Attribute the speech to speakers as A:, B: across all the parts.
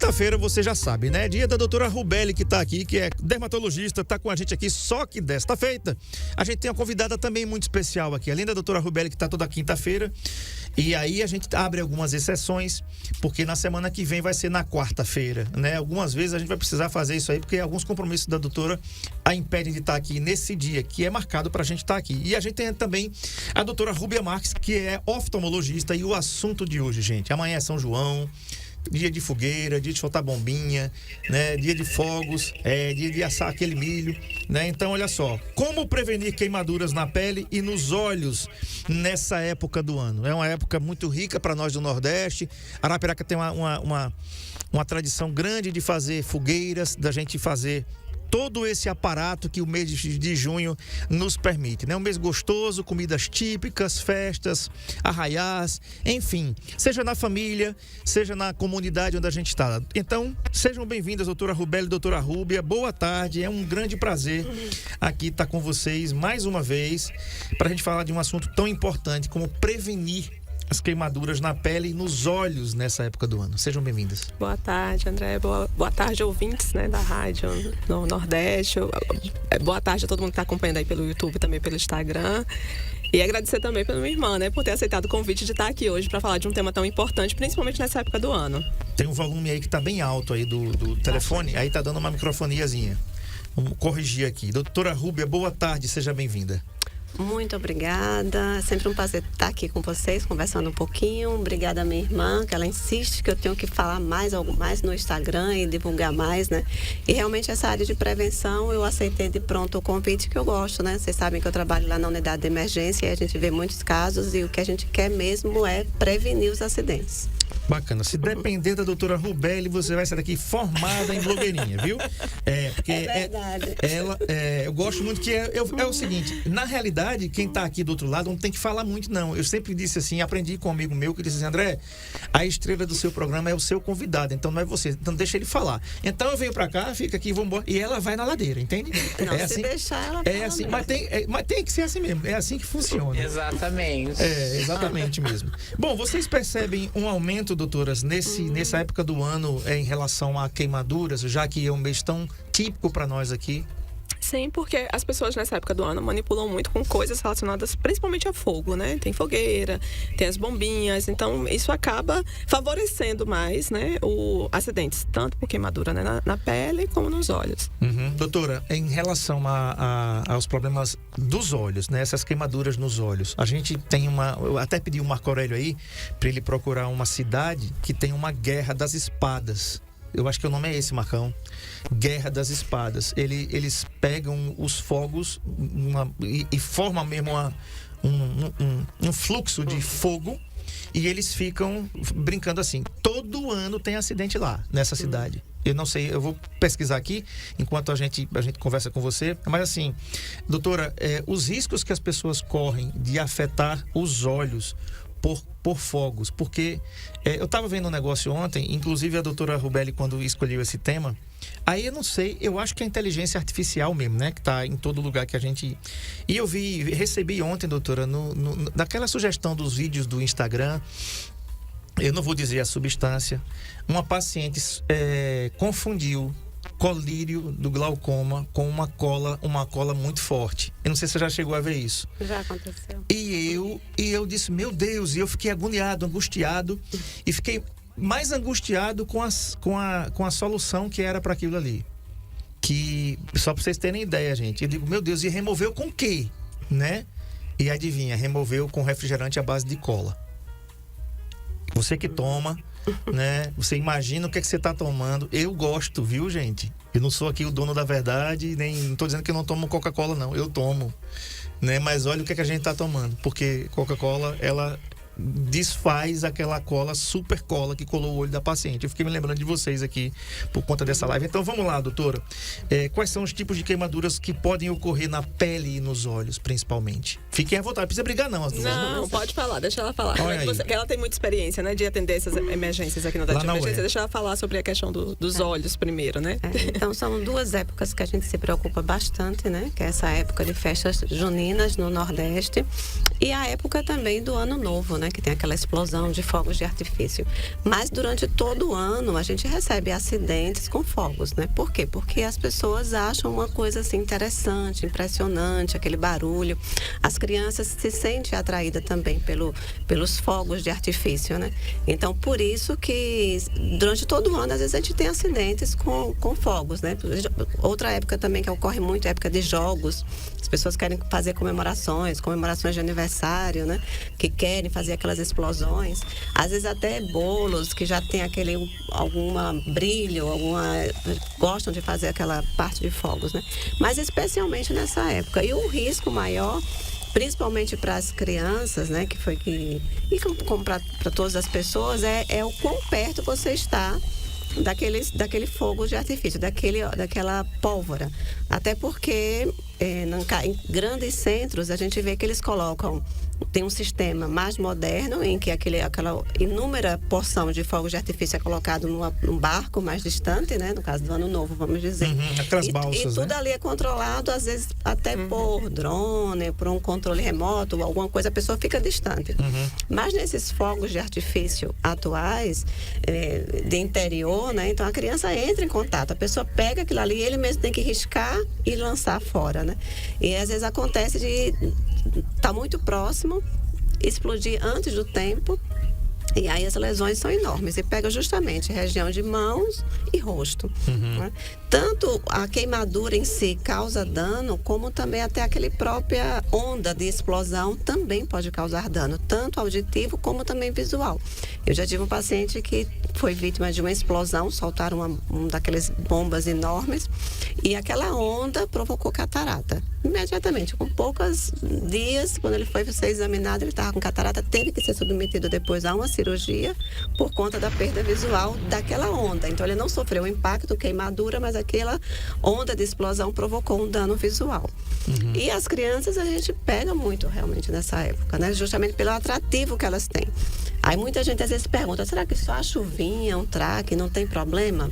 A: Quinta-feira você já sabe, né? Dia da doutora Rubeli, que tá aqui, que é dermatologista, tá com a gente aqui. Só que desta feita, a gente tem uma convidada também muito especial aqui. Além da doutora Rubeli, que tá toda quinta-feira. E aí a gente abre algumas exceções, porque na semana que vem vai ser na quarta-feira, né? Algumas vezes a gente vai precisar fazer isso aí, porque alguns compromissos da doutora a impedem de estar aqui nesse dia, que é marcado pra gente estar aqui. E a gente tem também a doutora Rúbia Marques, que é oftalmologista, e o assunto de hoje, gente, amanhã é São João, dia de fogueira, dia de soltar bombinha, né? Dia de fogos, dia de assar aquele milho, né? Então, olha só, como prevenir queimaduras na pele e nos olhos nessa época do ano? É uma época muito rica para nós do Nordeste. Arapiraca tem uma tradição grande de fazer fogueiras, da gente fazer todo esse aparato que o mês de junho nos permite, né? Um mês gostoso, comidas típicas, festas, arraiás, enfim, seja na família, seja na comunidade onde a gente está. Então, sejam bem-vindas, doutora Rubeli e doutora Rúbia. Boa tarde, é um grande prazer aqui estar com vocês mais uma vez para a gente falar de um assunto tão importante como prevenir as queimaduras na pele e nos olhos nessa época do ano. Sejam bem-vindas.
B: Boa tarde, André. Boa tarde, ouvintes, né, da rádio no Nordeste. Boa tarde a todo mundo que está acompanhando aí pelo YouTube, também pelo Instagram. E agradecer também pela minha irmã, né, por ter aceitado o convite de estar aqui hoje para falar de um tema tão importante, principalmente nessa época do ano.
A: Tem um volume aí que está bem alto aí do telefone, aí está dando uma microfoniazinha. Vamos corrigir aqui. Doutora Rúbia, boa tarde, seja bem-vinda.
C: Muito obrigada, é sempre um prazer estar aqui com vocês, conversando um pouquinho. Obrigada à minha irmã, que ela insiste que eu tenho que falar algo mais no Instagram e divulgar mais, né? E realmente essa área de prevenção, eu aceitei de pronto o convite, que eu gosto, né? Vocês sabem que eu trabalho lá na unidade de emergência e a gente vê muitos casos, e o que a gente quer mesmo é prevenir os acidentes.
A: Bacana. Se depender da doutora Rubeli, você vai sair daqui formada em blogueirinha, viu? Porque
C: é verdade.
A: Eu gosto muito que é o seguinte, na realidade, quem tá aqui do outro lado não tem que falar muito, não. Eu sempre disse assim, aprendi com um amigo meu que disse assim, André, a estrela do seu programa é o seu convidado, então não é você, então deixa ele falar. Então eu venho pra cá, fica aqui, vamos embora, e ela vai na ladeira, entende?
C: Não,
A: se
C: assim, deixar ela
A: é assim, mas tem que ser assim mesmo, é assim que funciona.
D: Exatamente.
A: Exatamente mesmo. Bom, vocês percebem um aumento, doutoras, nessa época do ano em relação a queimaduras, já que é um mês tão típico para nós aqui?
B: Sim, porque as pessoas nessa época do ano manipulam muito com coisas relacionadas principalmente a fogo, né? Tem fogueira, tem as bombinhas, então isso acaba favorecendo mais, né, os acidentes, tanto por queimadura, né, na pele como nos olhos.
A: Doutora, em relação aos problemas dos olhos, né, essas queimaduras nos olhos, a gente tem eu até pedi o Marco Aurélio aí para ele procurar uma cidade que tem uma guerra das espadas. Eu acho que o nome é esse, Marcão. Guerra das Espadas. Eles pegam os fogos e formam mesmo um fluxo de fogo, e eles ficam brincando assim. Todo ano tem acidente lá, nessa cidade. Eu não sei, eu vou pesquisar aqui enquanto a gente conversa com você. Mas assim, doutora, os riscos que as pessoas correm de afetar os olhos por fogos, porque eu estava vendo um negócio ontem, inclusive a doutora Rubeli, quando escolheu esse tema, aí eu não sei, eu acho que é a inteligência artificial mesmo, né, que está em todo lugar que a gente... E eu recebi ontem, doutora, daquela sugestão dos vídeos do Instagram, eu não vou dizer a substância, uma paciente confundiu colírio do glaucoma com uma cola muito forte. Eu não sei se você já chegou a ver isso.
C: Já aconteceu.
A: E eu disse, meu Deus, e eu fiquei agoniado, angustiado, e fiquei mais angustiado com a solução que era para aquilo ali. Que, só para vocês terem ideia, gente, eu digo, meu Deus, e removeu com o quê? Né? E adivinha, removeu com refrigerante à base de cola. Você que toma, né? Você imagina o que é que você está tomando. Eu gosto, viu, gente? Eu não sou aqui o dono da verdade, nem não estou dizendo que eu não tomo Coca-Cola, não. Eu tomo, né? Mas olha o que é que a gente está tomando. Porque Coca-Cola, ela desfaz aquela cola, super cola que colou o olho da paciente. Eu fiquei me lembrando de vocês aqui por conta dessa live. Então vamos lá, doutora. Quais são os tipos de queimaduras que podem ocorrer na pele e nos olhos, principalmente? Fiquem à vontade, não precisa brigar não.
B: Não, pode falar, deixa ela falar. Ela tem muita experiência, né, de atender essas emergências aqui no Unidade de Emergência. Deixa ela falar sobre a questão dos olhos primeiro, né?
C: Então são duas épocas que a gente se preocupa bastante, né? Que é essa época de festas juninas no Nordeste e a época também do Ano Novo, né? né? Que tem aquela explosão de fogos de artifício. Mas durante todo o ano a gente recebe acidentes com fogos, né? Por quê? Porque as pessoas acham uma coisa assim interessante, impressionante, aquele barulho. As crianças se sentem atraídas também pelos fogos de artifício, né? Então, por isso que durante todo o ano, às vezes a gente tem acidentes com fogos, né? Outra época também que ocorre muito é a época de jogos. As pessoas querem fazer comemorações de aniversário, né? Que querem fazer aquelas explosões. Às vezes até bolos que já tem alguma brilho, gostam de fazer aquela parte de fogos, né? Mas especialmente nessa época. E o risco maior, principalmente para as crianças, né? E para todas as pessoas, é o quão perto você está daquele fogo de artifício, daquela pólvora. Até porque em grandes centros a gente vê que eles tem um sistema mais moderno em que aquela inúmera porção de fogos de artifício é colocado num barco mais distante, né? No caso do Ano Novo, vamos dizer.
A: Aquelas balsas,
C: e tudo, né? Ali é controlado, às vezes até por drone, por um controle remoto, alguma coisa, a pessoa fica distante. Mas nesses fogos de artifício atuais, de interior, né? Então a criança entra em contato, a pessoa pega aquilo ali, ele mesmo tem que riscar e lançar fora, né? E às vezes acontece de estar muito próximo, explodir antes do tempo, e aí as lesões são enormes e pega justamente região de mãos e rosto, né? Tanto a queimadura em si causa dano, como também até aquela própria onda de explosão também pode causar dano, tanto auditivo como também visual. Eu já tive um paciente que foi vítima de uma explosão, soltaram uma daquelas bombas enormes e aquela onda provocou catarata. Imediatamente, com poucos dias, quando ele foi ser examinado, ele estava com catarata, teve que ser submetido depois a uma cirurgia por conta da perda visual daquela onda. Então, ele não sofreu impacto, queimadura, mas aquela onda de explosão provocou um dano visual. E as crianças a gente pega muito realmente nessa época, né? Justamente pelo atrativo que elas têm. Aí muita gente às vezes pergunta, será que só a chuvinha, um traque, não tem problema?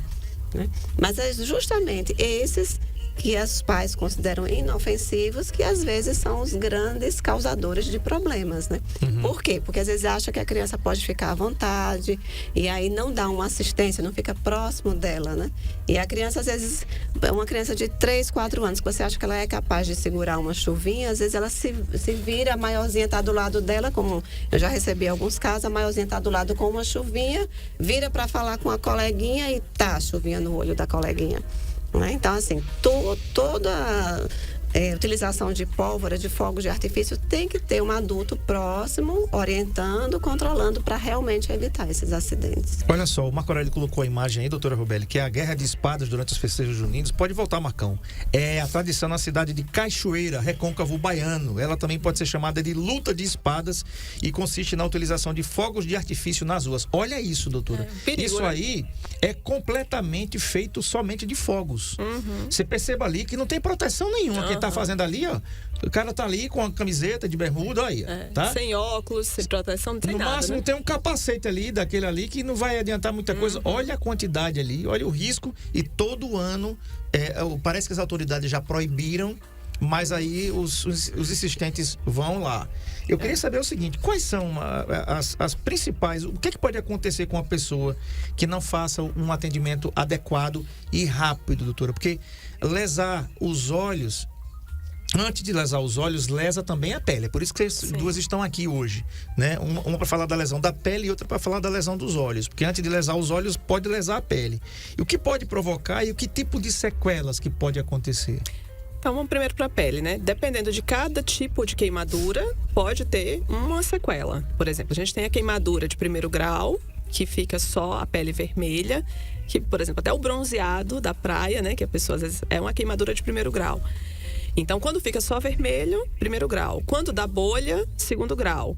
C: Né? Mas é justamente esses que os pais consideram inofensivos, que às vezes são os grandes causadores de problemas, né? Por quê? Porque às vezes acha que a criança pode ficar à vontade e aí não dá uma assistência, não fica próximo dela, né? E a criança, às vezes, uma criança de 3, 4 anos, que você acha que ela é capaz de segurar uma chuvinha, às vezes ela se vira, a maiorzinha está do lado dela, como eu já recebi alguns casos, a maiorzinha está do lado com uma chuvinha, vira para falar com a coleguinha e tá a chuvinha no olho da coleguinha. Então, assim, toda utilização de pólvora, de fogos de artifício, tem que ter um adulto próximo, orientando, controlando, para realmente evitar esses acidentes.
A: Olha só, o Marco Aurélio colocou a imagem aí, doutora Rubelli, que é a guerra de espadas durante os festejos juninos. Pode voltar, Marcão. É a tradição na cidade de Cachoeira, Recôncavo Baiano. Ela também pode ser chamada de luta de espadas e consiste na utilização de fogos de artifício nas ruas. Olha isso, doutora.
B: Perigo,
A: isso
B: né?
A: aí é completamente feito somente de fogos. Você perceba ali que não tem proteção nenhuma. Quem tá fazendo ali, ó, o cara tá ali com a camiseta de bermuda, aí, tá?
B: Sem óculos, sem proteção, sem
A: no
B: nada,
A: máximo,
B: né?
A: tem um capacete ali, daquele ali, que não vai adiantar muita coisa. Olha a quantidade ali, olha o risco. E todo ano, parece que as autoridades já proibiram, mas aí os insistentes vão lá. Eu queria saber o seguinte, quais são as principais, o que é que pode acontecer com uma pessoa que não faça um atendimento adequado e rápido, doutora? Porque lesar os olhos, antes de lesar os olhos, lesa também a pele. É por isso que as duas estão aqui hoje, né? Uma para falar da lesão da pele e outra para falar da lesão dos olhos. Porque antes de lesar os olhos, pode lesar a pele. E o que pode provocar e o que tipo de sequelas que pode acontecer?
B: Então, vamos primeiro para a pele, né? Dependendo de cada tipo de queimadura, pode ter uma sequela. Por exemplo, a gente tem a queimadura de primeiro grau, que fica só a pele vermelha, que, por exemplo, até o bronzeado da praia, né? Que a pessoa, às vezes, é uma queimadura de primeiro grau. Então, quando fica só vermelho, primeiro grau. Quando dá bolha, segundo grau.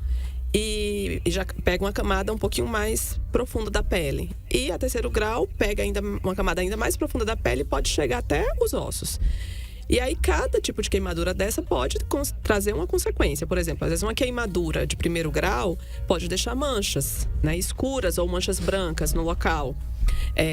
B: E já pega uma camada um pouquinho mais profunda da pele. E a terceiro grau pega ainda uma camada ainda mais profunda da pele e pode chegar até os ossos. E aí, cada tipo de queimadura dessa pode trazer uma consequência. Por exemplo, às vezes uma queimadura de primeiro grau pode deixar manchas, né, escuras ou manchas brancas no local.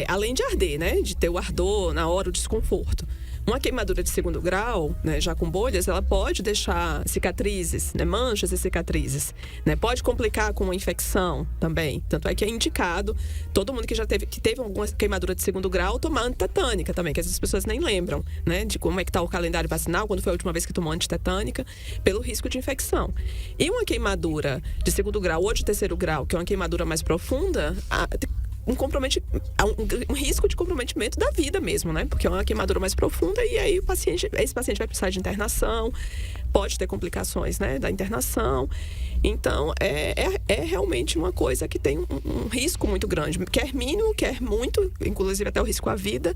B: Além de arder, né, de ter o ardor na hora, o desconforto. Uma queimadura de 2º grau, né, já com bolhas, ela pode deixar cicatrizes, né, manchas e cicatrizes, né? Pode complicar com uma infecção também. Tanto é que é indicado todo mundo que teve alguma queimadura de 2º grau tomar antitetânica também, que essas pessoas nem lembram, né, de como é que está o calendário vacinal, quando foi a última vez que tomou antitetânica, pelo risco de infecção. E uma queimadura de 2º grau ou de 3º grau, que é uma queimadura mais profunda, um risco de comprometimento da vida mesmo, né? Porque é uma queimadura mais profunda e aí esse paciente vai precisar de internação, pode ter complicações, né, da internação. Então, é realmente uma coisa que tem um risco muito grande. Quer mínimo, quer muito, inclusive até o risco à vida,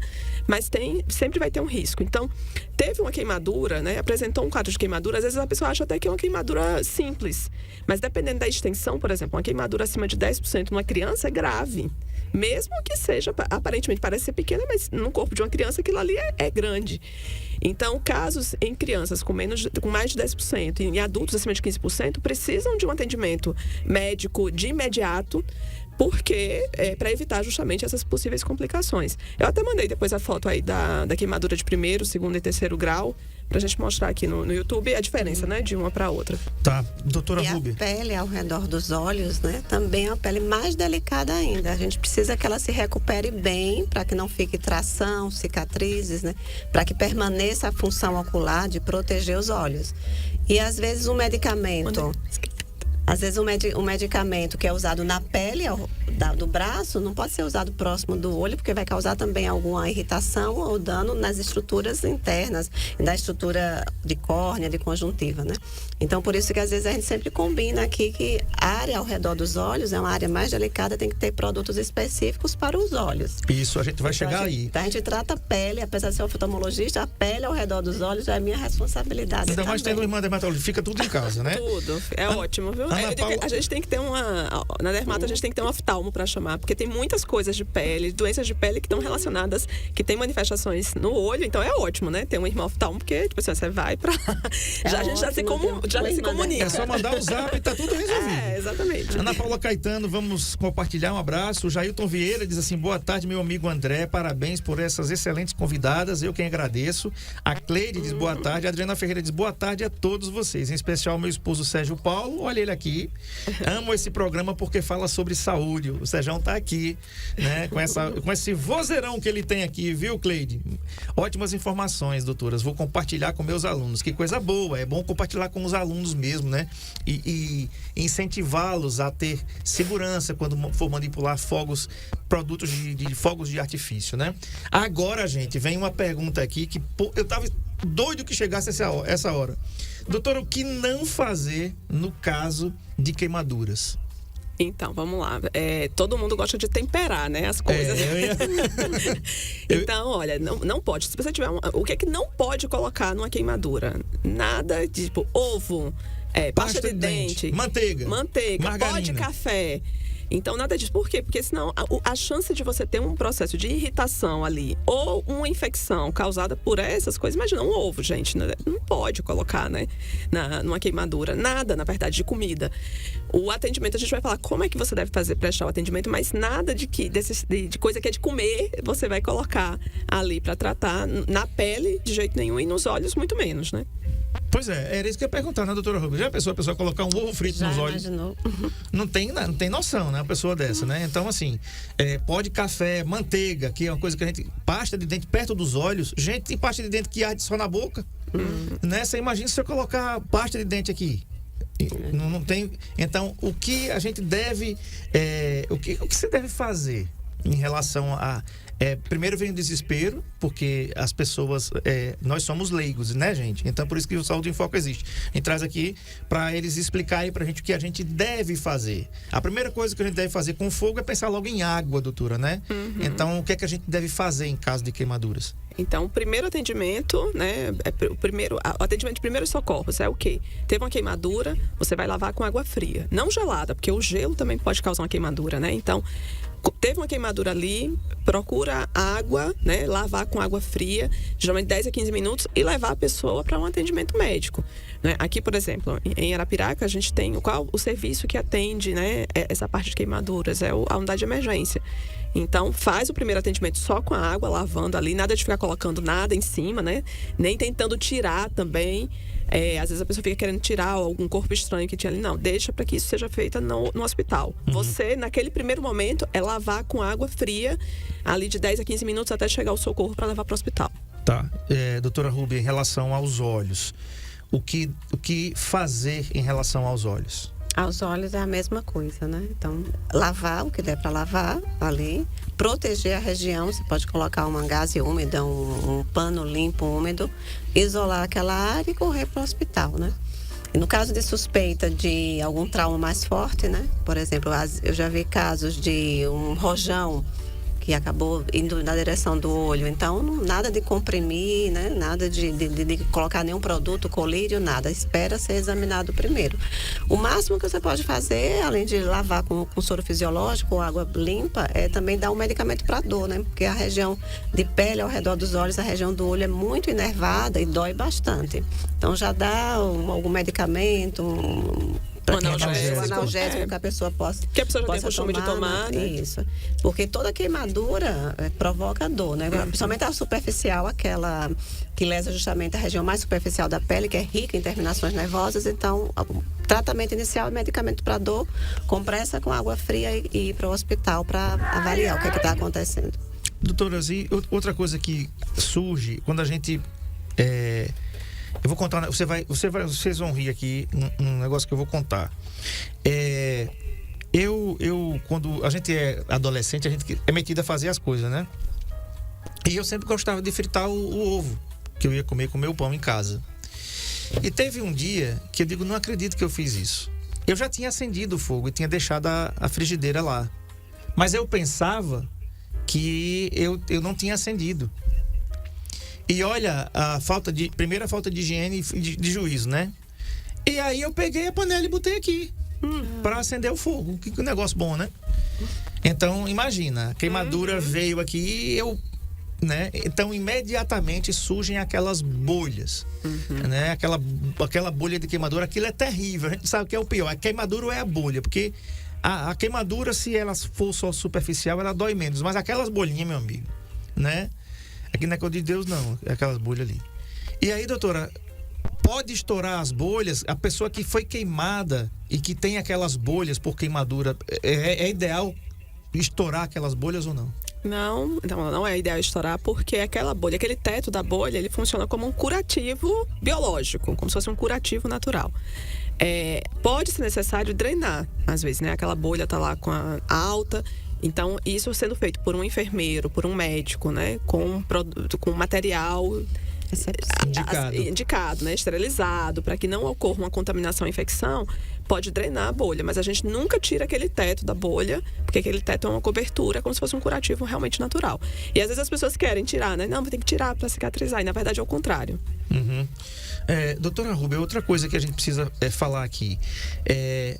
B: mas sempre vai ter um risco. Então, teve uma queimadura, né, apresentou um quadro de queimadura, às vezes a pessoa acha até que é uma queimadura simples, mas dependendo da extensão, por exemplo, uma queimadura acima de 10% numa criança é grave. Mesmo que seja, aparentemente parece ser pequena, mas no corpo de uma criança aquilo ali é grande. Então, casos em crianças com mais de 10% e em adultos acima de 15% precisam de um atendimento médico de imediato, porque para evitar justamente essas possíveis complicações. Eu até mandei depois a foto aí da queimadura de 1º, 2º e 3º grau, pra gente mostrar aqui no YouTube a diferença, né, de uma para outra.
A: Tá, doutora Ruby.
C: E a pele ao redor dos olhos, né, também é uma pele mais delicada ainda. A gente precisa que ela se recupere bem, para que não fique tração, cicatrizes, né, para que permaneça a função ocular de proteger os olhos. E às vezes o medicamento que é usado na pele do braço não pode ser usado próximo do olho, porque vai causar também alguma irritação ou dano nas estruturas internas, da estrutura de córnea, de conjuntiva, né? Então, por isso que às vezes a gente sempre combina aqui que a área ao redor dos olhos é uma área mais delicada, tem que ter produtos específicos para os olhos.
A: Isso, a gente vai chegar aí.
C: A gente trata a pele, apesar de ser oftalmologista, a pele ao redor dos olhos é minha responsabilidade.
A: Ainda mais tendo irmã dermatologista, fica tudo em casa, né?
B: Tudo, é ótimo, viu? A gente tem que ter na dermato a gente tem que ter um oftalmo para chamar, porque tem muitas coisas de pele, doenças de pele que estão relacionadas, que tem manifestações no olho, então é ótimo, né? Ter um irmão oftalmo, porque, tipo assim, você vai pra... a gente já se comunica.
A: É só mandar o zap e tá tudo resolvido.
B: Exatamente.
A: Ana Paula Caetano, vamos compartilhar um abraço. O Jailton Vieira diz assim: boa tarde, meu amigo André, parabéns por essas excelentes convidadas, eu quem agradeço. A Cleide diz boa tarde, a Adriana Ferreira diz boa tarde a todos vocês, em especial meu esposo Sérgio Paulo, olha ele aqui. Amo esse programa porque fala sobre saúde. O Sérgio tá aqui, né, com esse vozeirão que ele tem aqui, viu, Cleide? Ótimas informações, doutoras. Vou compartilhar com meus alunos. Que coisa boa, é bom compartilhar com os alunos mesmo, né? E incentivá-los a ter segurança quando for manipular produtos de fogos de artifício, né? Agora, gente, vem uma pergunta aqui que eu tava doido que chegasse essa hora. Doutor, o que não fazer no caso de queimaduras?
B: Então, vamos lá. Todo mundo gosta de temperar, né, as coisas. Então, olha, não pode. Se você tiver o que é que não pode colocar numa queimadura? Nada de, tipo, ovo, pasta de dente, manteiga,
A: margarina,
B: pó de café. Então, nada disso. Por quê? Porque senão a chance de você ter um processo de irritação ali ou uma infecção causada por essas coisas, imagina um ovo, gente, não pode colocar, né, numa queimadura. Nada, na verdade, de comida. O atendimento, a gente vai falar como é que você deve prestar o atendimento, mas nada de coisa que é de comer, você vai colocar ali para tratar na pele de jeito nenhum e nos olhos muito menos, né?
A: Pois era isso que eu ia perguntar, né, doutora Rubens? Já pensou a pessoa colocar um ovo frito nos olhos? Não tem noção, né, uma pessoa dessa, né? Então, assim, pó de café, manteiga, que é uma coisa que a gente... Pasta de dente perto dos olhos. Gente, tem pasta de dente que arde só na boca. Né? Você imagina se eu colocar pasta de dente aqui. Não tem... Então, o que a gente deve... O que você deve fazer em relação a... primeiro vem o desespero, porque as pessoas, nós somos leigos, né, gente? Então, por isso que o Saúde em Foco existe. A gente traz aqui para eles explicarem pra gente o que a gente deve fazer. A primeira coisa que a gente deve fazer com fogo é pensar logo em água, doutora, né? Então, o que é que a gente deve fazer em caso de queimaduras?
B: Então, o primeiro atendimento, né, o atendimento de primeiros socorros é o quê? Teve uma queimadura, você vai lavar com água fria. Não gelada, porque o gelo também pode causar uma queimadura, né? Então, teve uma queimadura ali, procura água, né, lavar com água fria, geralmente 10 a 15 minutos, e levar a pessoa para um atendimento médico. Né? Aqui, por exemplo, em Arapiraca, a gente tem o serviço que atende, né, essa parte de queimaduras, a unidade de emergência. Então, faz o primeiro atendimento só com a água, lavando ali, nada de ficar colocando nada em cima, né? Nem tentando tirar também. Às vezes a pessoa fica querendo tirar algum corpo estranho que tinha ali. Não, deixa para que isso seja feito no hospital. Você, naquele primeiro momento, é lavar com água fria, ali de 10 a 15 minutos até chegar o socorro para levar para o hospital.
A: Tá. Doutora Ruby, em relação aos olhos, o que fazer em relação aos olhos?
C: Aos olhos é a mesma coisa, né? Então, lavar o que der para lavar ali, proteger a região, você pode colocar uma gaze úmida, um pano limpo, úmido, isolar aquela área e correr para o hospital, né? E no caso de suspeita de algum trauma mais forte, né? Por exemplo, eu já vi casos de um rojão que acabou indo na direção do olho. Então, nada de comprimir, né? Nada de colocar nenhum produto, colírio, nada. Espera ser examinado primeiro. O máximo que você pode fazer, além de lavar com soro fisiológico ou água limpa, é também dar um medicamento para dor, né? Porque a região de pele ao redor dos olhos, a região do olho é muito inervada e dói bastante. Então, já dá algum medicamento, analgésico que a pessoa possa
B: que a pessoa já tem costume de tomar, né?
C: Isso. Porque toda queimadura provoca dor, né? Principalmente a superficial, aquela que lesa justamente a região mais superficial da pele, que é rica em terminações nervosas. Então, o tratamento inicial é medicamento para dor, compressa com água fria e ir para o hospital para avaliar o que está acontecendo.
A: Doutora, e outra coisa que surge quando a gente... Eu vou contar, vocês vão rir aqui um negócio que eu vou contar. Quando a gente é adolescente, a gente é metido a fazer as coisas, né? E eu sempre gostava de fritar o ovo, que eu ia comer com meu pão em casa. E teve um dia que eu digo, não acredito que eu fiz isso. Eu já tinha acendido o fogo e tinha deixado a frigideira lá. Mas eu pensava que eu não tinha acendido. E olha, primeira falta de higiene e de juízo, né? E aí eu peguei a panela e botei aqui para acender o fogo. Que negócio bom, né? Então, imagina, a queimadura veio aqui e né? Então, imediatamente surgem aquelas bolhas, né? Aquela bolha de queimadura, aquilo é terrível. A gente sabe o que é o pior, a queimadura ou é a bolha, porque a queimadura, se ela for só superficial, ela dói menos. Mas aquelas bolinhas, meu amigo, né? Aqui não é coisa de Deus, não. É aquelas bolhas ali. E aí, doutora, pode estourar as bolhas? A pessoa que foi queimada e que tem aquelas bolhas por queimadura, é ideal estourar aquelas bolhas ou não?
B: Não é ideal estourar, porque aquela bolha, aquele teto da bolha, ele funciona como um curativo biológico, como se fosse um curativo natural. Pode ser necessário drenar, às vezes, né? Aquela bolha tá lá com a alta. Então, isso sendo feito por um enfermeiro, por um médico, né? Com material indicado, né? Esterilizado, para que não ocorra uma contaminação e infecção, pode drenar a bolha. Mas a gente nunca tira aquele teto da bolha, porque aquele teto é uma cobertura, como se fosse um curativo realmente natural. E às vezes as pessoas querem tirar, né? Não, tem que tirar para cicatrizar. E na verdade é o contrário.
A: Doutora Ruby, outra coisa que a gente precisa falar aqui.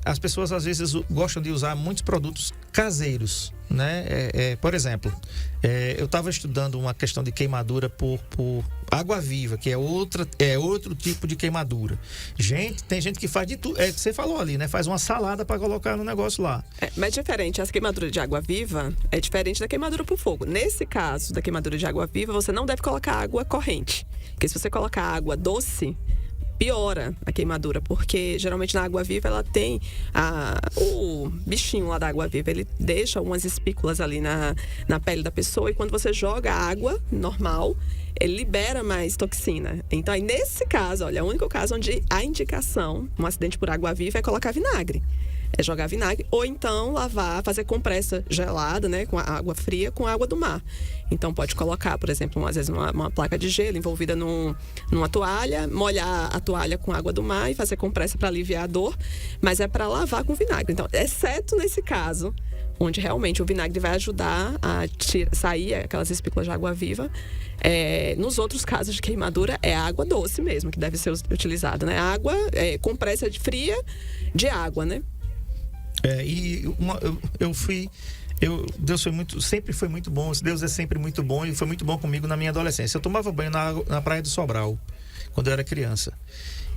A: As pessoas às vezes gostam de usar muitos produtos caseiros, né? Por exemplo, eu estava estudando uma questão de queimadura por água-viva, que é outro tipo de queimadura. Tem gente que faz de tudo. Você falou ali, né? Faz uma salada para colocar no negócio lá.
B: Mas diferente, as queimaduras de água-viva é diferente da queimadura por fogo. Nesse caso da queimadura de água-viva, você não deve colocar água corrente. Porque se você colocar água doce, piora a queimadura, porque geralmente na água-viva ela tem o bichinho lá da água-viva, ele deixa umas espículas ali na pele da pessoa, e quando você joga água normal, ele libera mais toxina. Então, aí, nesse caso, olha, é o único caso onde a indicação, um acidente por água-viva, é colocar vinagre. É jogar vinagre, ou então lavar, fazer compressa gelada, né, com a água fria, com a água do mar. Então pode colocar, por exemplo, às vezes uma placa de gelo envolvida numa toalha, molhar a toalha com água do mar e fazer compressa para aliviar a dor, mas é para lavar com vinagre. Então, exceto nesse caso, onde realmente o vinagre vai ajudar a sair aquelas espículas de água viva. Nos outros casos de queimadura, é água doce mesmo que deve ser utilizada, né? Água, compressa fria de água, né? Deus sempre foi muito bom. Deus é sempre muito bom e foi muito bom comigo na minha adolescência. Eu tomava banho na Praia do Sobral, quando eu era criança.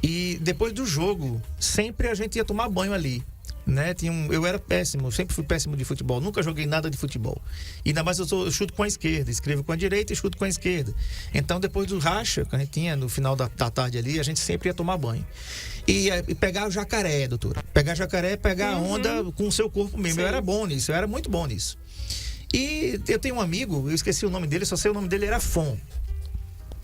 B: E depois do jogo, sempre a gente ia tomar banho ali,
A: né? Eu era péssimo, sempre fui péssimo de futebol, nunca joguei nada de futebol. E ainda mais eu chuto com a esquerda, escrevo com a direita e chuto com a esquerda. Então, depois do racha que a gente tinha no final da tarde ali, a gente sempre ia tomar banho. E pegar o jacaré, doutora. Pegar jacaré, pegar a onda com o seu corpo mesmo.
B: Sim.
A: Eu era bom nisso, eu era muito bom nisso. E eu tenho um amigo, eu esqueci o nome dele, só sei o nome dele, era Fon.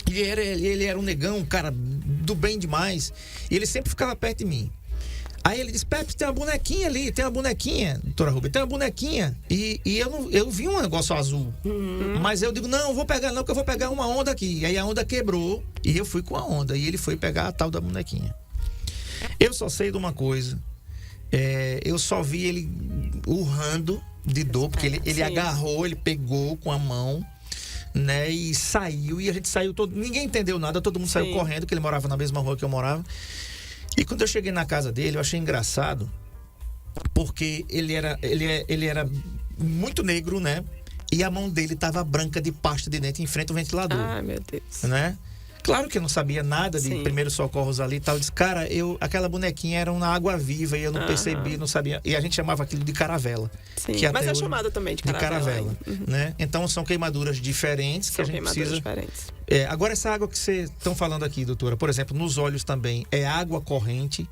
A: E ele era um negão, um cara do bem demais. E ele sempre ficava perto de mim. Aí ele disse, Pepe, tem uma bonequinha ali, tem uma bonequinha, doutora Rubia, tem uma bonequinha. E eu vi um negócio azul. Mas eu digo, não vou pegar não, porque eu vou pegar uma onda aqui. E aí a onda quebrou e eu fui com a onda. E ele foi pegar a tal da bonequinha. Eu só sei de uma coisa. Eu só vi ele urrando de dor, porque ele agarrou, ele pegou com a mão, né? E saiu, e a gente saiu todo. Ninguém entendeu nada, todo mundo saiu correndo, que ele morava na mesma rua que eu morava. E quando eu cheguei na casa dele, eu achei engraçado, porque ele era muito negro, né? E a mão dele tava branca de pasta de dente em frente ao ventilador.
B: Ah, meu Deus.
A: Né? Claro que eu não sabia nada de primeiros socorros ali e tal. Eu disse, cara, aquela bonequinha era uma água viva e eu não percebi, não sabia. E a gente chamava aquilo de caravela.
B: Sim,
A: que
B: mas é chamado também de caravela.
A: Né? Então são queimaduras diferentes que a gente precisa.
B: Diferentes.
A: Agora, essa água que vocês estão falando aqui, doutora, por exemplo, nos olhos também, é água corrente?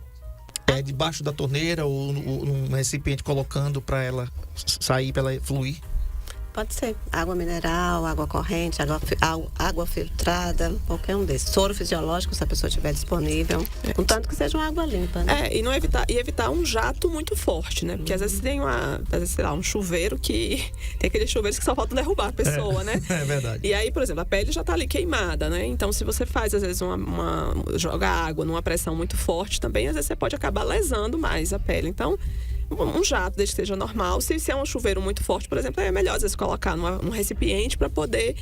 A: É debaixo da torneira ou num recipiente colocando para ela sair, para ela fluir?
C: Pode ser água mineral, água corrente, água filtrada, qualquer um desses. Soro fisiológico, se a pessoa tiver disponível. Contanto que seja uma água limpa, né?
B: E não evitar um jato muito forte, né? Porque às vezes tem sei lá, um chuveiro que... Tem aqueles chuveiros que só faltam derrubar a pessoa, né?
A: É verdade.
B: E aí, por exemplo, a pele já tá ali queimada, né? Então, se você faz, às vezes, joga água numa pressão muito forte também, às vezes você pode acabar lesando mais a pele. Então, um jato, desde que seja normal. Se é um chuveiro muito forte, por exemplo, é melhor às vezes colocar num recipiente para poder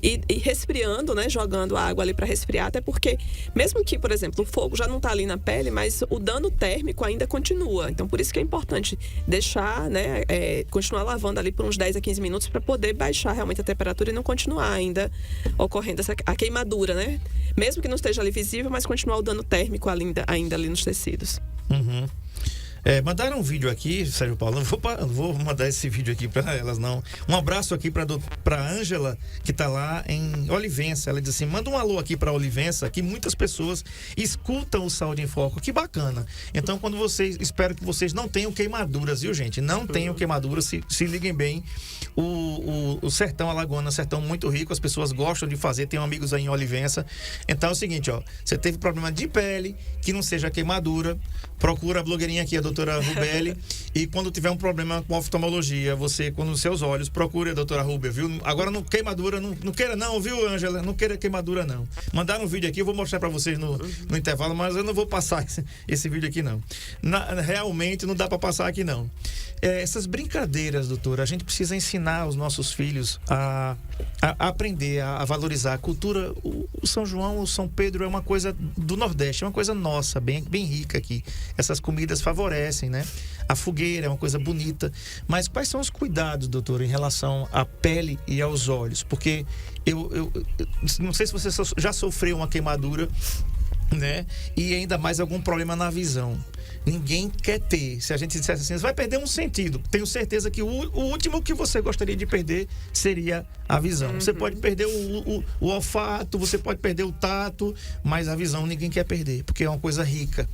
B: ir resfriando, né? Jogando a água ali para resfriar, até porque mesmo que, por exemplo, o fogo já não está ali na pele, mas o dano térmico ainda continua. Então, por isso que é importante deixar, né? Continuar lavando ali por uns 10 a 15 minutos para poder baixar realmente a temperatura e não continuar ainda ocorrendo a queimadura, né? Mesmo que não esteja ali visível, mas continuar o dano térmico ainda ali nos tecidos.
A: Uhum. Mandaram um vídeo aqui, Sérgio Paulo, não vou mandar esse vídeo aqui para elas, não. Um abraço aqui para Ângela, que tá lá em Olivença. Ela diz assim, manda um alô aqui para Olivença, que muitas pessoas escutam o Saúde em Foco. Que bacana. Então, espero que vocês não tenham queimaduras, viu, gente? Não tenham queimaduras, se liguem bem. O sertão alagoano é um sertão muito rico, as pessoas gostam de fazer, tem amigos aí em Olivença. Então é o seguinte, ó, você teve problema de pele, que não seja queimadura, procura a blogueirinha aqui, a doutora Rubeli, e quando tiver um problema com oftalmologia, você, com os seus olhos, procure a doutora Rubel, viu? Agora, queimadura, não queira não, viu, Ângela? Não queira queimadura, não. Mandaram um vídeo aqui, eu vou mostrar pra vocês no intervalo, mas eu não vou passar esse vídeo aqui, não. Realmente, não dá pra passar aqui, não. Essas brincadeiras, doutora, a gente precisa ensinar os nossos filhos a aprender, a valorizar a cultura. O São João, o São Pedro é uma coisa do Nordeste, é uma coisa nossa, bem rica aqui. Essas comidas favorecem, né? A fogueira é uma coisa bonita. Mas quais são os cuidados, doutora, em relação à pele e aos olhos? Porque eu não sei se você já sofreu uma queimadura, né? E ainda mais algum problema na visão. Ninguém quer ter. Se a gente dissesse assim, você vai perder um sentido. Tenho certeza que o último que você gostaria de perder seria a visão. Você pode perder o olfato, você pode perder o tato, mas a visão ninguém quer perder, porque é uma coisa rica.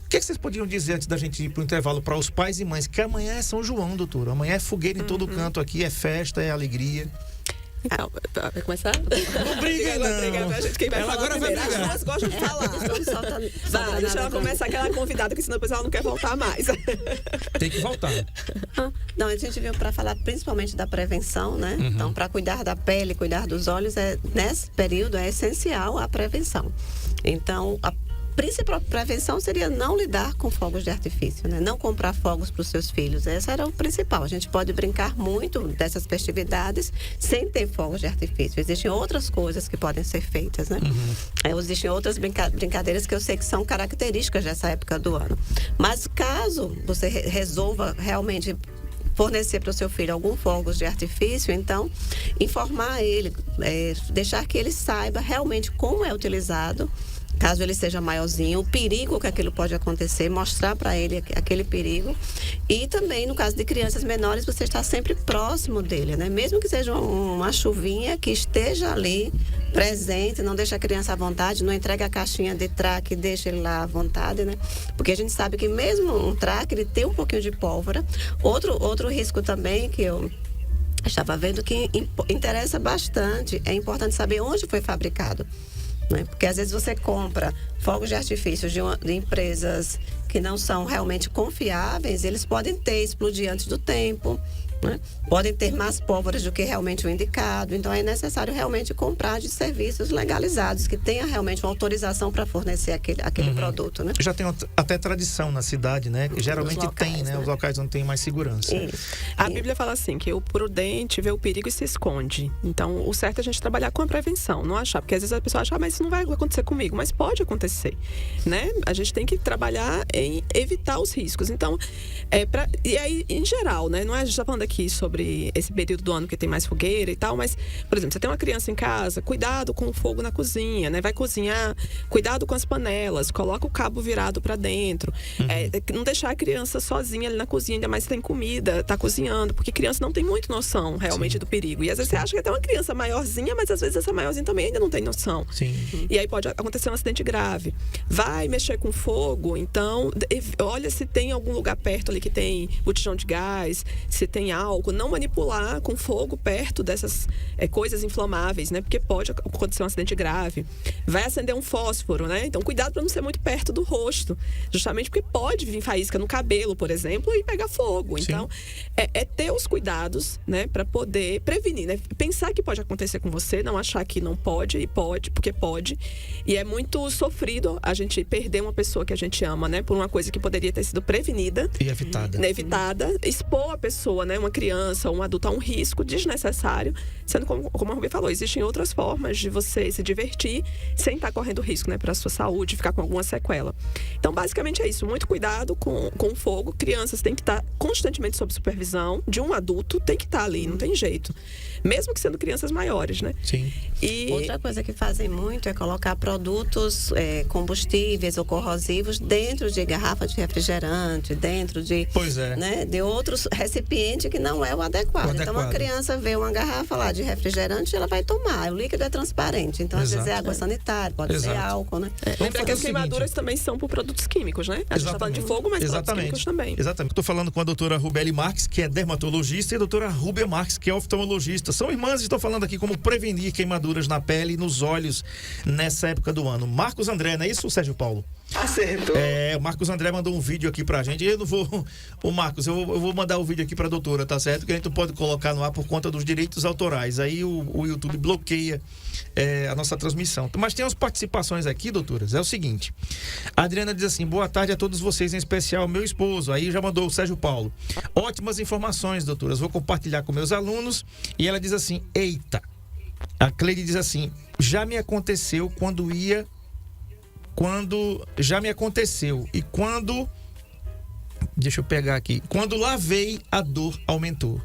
A: O que vocês podiam dizer antes da gente ir para o intervalo para os pais e mães? Que amanhã é São João, doutor. Amanhã é fogueira em todo canto aqui, é festa, é alegria.
B: Então, vai começar?
A: Não briga, não.
B: Gente, quem vai
A: ela
B: falar
A: agora
B: primeiro?
A: vai brigar.
B: As duas gostam de falar. Deixa ela começar aquela convidada, que senão depois ela não quer voltar mais.
A: Tem que voltar.
C: Não, a gente veio para falar principalmente da prevenção, né? Então, para cuidar da pele, cuidar dos olhos, nesse período é essencial a prevenção. Então, a principal prevenção seria não lidar com fogos de artifício, né? Não comprar fogos para os seus filhos. Esse era o principal. A gente pode brincar muito dessas festividades sem ter fogos de artifício. Existem outras coisas que podem ser feitas, né? Existem outras brincadeiras que eu sei que são características dessa época do ano. Mas caso você resolva realmente fornecer para o seu filho algum fogos de artifício, então informar ele, deixar que ele saiba realmente como é utilizado, caso ele seja maiorzinho, o perigo que aquilo pode acontecer, mostrar para ele aquele perigo. E também, no caso de crianças menores, você está sempre próximo dele, né? Mesmo que seja uma chuvinha, que esteja ali presente, não deixa a criança à vontade, não entrega a caixinha de traque, deixa ele lá à vontade, né? Porque a gente sabe que mesmo um traque, ele tem um pouquinho de pólvora. Outro risco também que eu estava vendo que interessa bastante, é importante saber onde foi fabricado. Né? Porque às vezes você compra fogos de artifício de empresas que não são realmente confiáveis, eles podem explodir antes do tempo, né? Podem ter mais pólvoras do que realmente o indicado. Então é necessário realmente comprar de serviços legalizados, que tenha realmente uma autorização para fornecer aquele produto, né?
A: Já tem até tradição na cidade, né? Que geralmente
C: locais,
A: tem, né? Os locais onde tem mais segurança.
B: A Bíblia fala assim, que o prudente vê o perigo e se esconde. Então, o certo é a gente trabalhar com a prevenção, não achar. Porque às vezes a pessoa acha, mas isso não vai acontecer comigo. Mas pode acontecer, né? A gente tem que trabalhar em evitar os riscos. Então, e aí, em geral, né? Não é, a gente está falando aqui sobre esse período do ano que tem mais fogueira e tal, mas, por exemplo, você tem uma criança em casa, cuidado com o fogo na cozinha, né? Vai cozinhar, cuidado com as panelas, coloca o cabo virado para dentro. Não deixar a criança sozinha ali na cozinha, ainda mais se tem comida, tá cozinhando, porque criança não tem muita noção realmente do perigo. E às vezes você acha que é até uma criança maiorzinha, mas às vezes essa maiorzinha também ainda não tem noção. E aí pode acontecer um acidente grave. Vai mexer com fogo, então olha se tem algum lugar perto ali que tem botijão de gás, se tem álcool, não manipular com fogo perto dessas coisas inflamáveis, né? Porque pode acontecer um acidente grave. Vai acender um fósforo, né? Então cuidado para não ser muito perto do rosto, justamente porque pode vir faísca no cabelo, por exemplo, e pegar fogo. Então ter os cuidados, né? Para poder prevenir, né? Pensar que pode acontecer com você, não achar que não pode, e pode, porque pode. E é muito sofrido a gente perder uma pessoa que a gente ama, né? Por uma coisa que poderia ter sido prevenida
A: e evitada.
B: Expor a pessoa, né? Uma criança, um adulto a um risco desnecessário, sendo como a Ruby falou, existem outras formas de você se divertir sem estar correndo risco, né? Para a sua saúde, ficar com alguma sequela. Então, basicamente é isso. Muito cuidado com o fogo. Crianças têm que estar constantemente sob supervisão de um adulto, tem que estar ali, não tem jeito. Mesmo que sendo crianças maiores, né?
A: Sim.
C: Outra coisa que fazem muito é colocar produtos combustíveis ou corrosivos dentro de garrafa de refrigerante, dentro de, né, de outros recipientes que não é o adequado. Então, uma criança vê uma garrafa lá de refrigerante, ela vai tomar. O líquido é transparente. Então, às vezes é água sanitária, pode ser álcool, né?
B: Lembra que as queimaduras também são por produtos químicos, né? A gente está falando de fogo, mas produtos químicos também.
A: Exatamente. Estou falando com a doutora Rubeli Marques, que é dermatologista, e a doutora Rúbia Marques, que é oftalmologista. São irmãs e estão falando aqui como prevenir queimaduras na pele e nos olhos nessa época do ano. Marcos André, não é isso, Sérgio Paulo?
D: Acertou.
A: O Marcos André mandou um vídeo aqui pra gente. Eu não vou... Ô Marcos, eu vou mandar o vídeo aqui pra doutora, tá certo? Que a gente não pode colocar no ar por conta dos direitos autorais. Aí o YouTube bloqueia a nossa transmissão. Mas tem umas participações aqui, doutoras. É o seguinte. A Adriana diz assim, boa tarde a todos vocês, em especial meu esposo. Aí já mandou o Sérgio Paulo. Ótimas informações, doutoras. Vou compartilhar com meus alunos. E ela diz assim, eita. A Cleide diz assim, já me aconteceu e quando deixa eu pegar aqui, quando lavei a dor aumentou,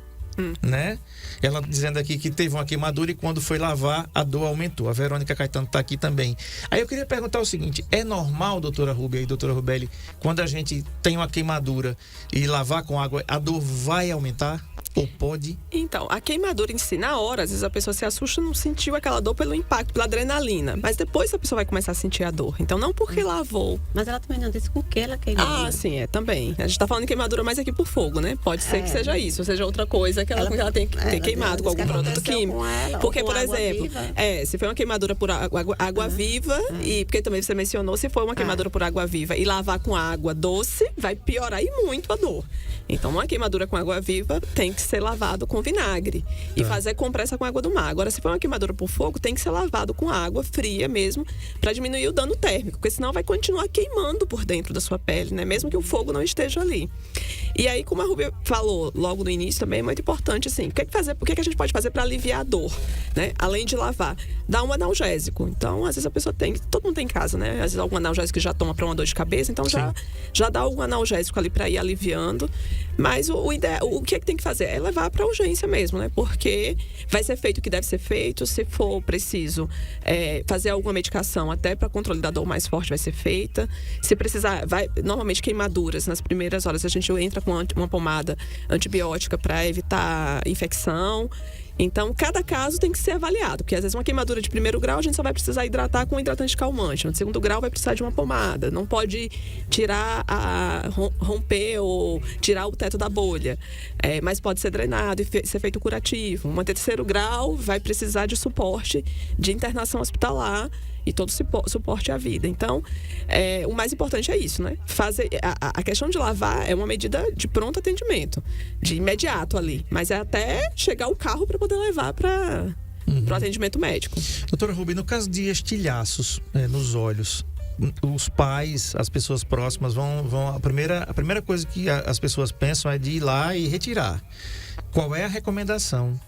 A: né? Ela dizendo aqui que teve uma queimadura e quando foi lavar a dor aumentou. A Verônica Caetano está aqui também. Aí eu queria perguntar o seguinte, é normal, doutora Rúbia e doutora Rubeli, quando a gente tem uma queimadura e lavar com água, a dor vai aumentar? Ou pode?
B: Então, a queimadura em si, na hora, às vezes a pessoa se assusta, não sentiu aquela dor pelo impacto, pela adrenalina. Mas depois a pessoa vai começar a sentir a dor. Então, não porque lavou.
C: Mas ela também não disse com que ela queimou.
B: Ah, sim, também. A gente tá falando de queimadura mais aqui por fogo, né? Pode ser que seja isso, ou seja outra coisa que ela tem que ter queimado com algum produto químico. Porque, por exemplo, se foi uma queimadura por água viva, e porque também você mencionou, se foi uma queimadura por água viva e lavar com água doce, vai piorar e muito a dor. Então, uma queimadura com água viva tem que ser lavado com vinagre e fazer compressa com água do mar. Agora, se for uma queimadura por fogo, tem que ser lavado com água fria mesmo, para diminuir o dano térmico, porque senão vai continuar queimando por dentro da sua pele, né? Mesmo que o fogo não esteja ali. E aí, como a Rúbia falou logo no início, também é muito importante, assim, o que a gente pode fazer para aliviar a dor, né? Além de lavar, dar um analgésico. Então, às vezes a pessoa todo mundo tem em casa, né? Às vezes algum analgésico que já toma para uma dor de cabeça, então já dá algum analgésico ali para ir aliviando. Mas o que é que tem que fazer? é levar para urgência mesmo, né? Porque vai ser feito o que deve ser feito. Se for preciso fazer alguma medicação até para controle da dor mais forte, vai ser feita. Se precisar, normalmente queimaduras, nas primeiras horas a gente entra com uma pomada antibiótica para evitar infecção. Então, cada caso tem que ser avaliado, porque às vezes uma queimadura de primeiro grau a gente só vai precisar hidratar com um hidratante calmante. No segundo grau vai precisar de uma pomada. Não pode romper ou tirar o teto da bolha, mas pode ser drenado e ser feito curativo. Um terceiro grau vai precisar de suporte de internação hospitalar e todo suporte à vida. Então, o mais importante é isso, né? A questão de lavar é uma medida de pronto atendimento, de imediato ali, mas é até chegar o carro para poder levar para o atendimento médico.
A: Doutora Ruby, no caso de estilhaços nos olhos, os pais, as pessoas próximas vão a primeira coisa que as pessoas pensam é de ir lá e retirar. Qual é a recomendação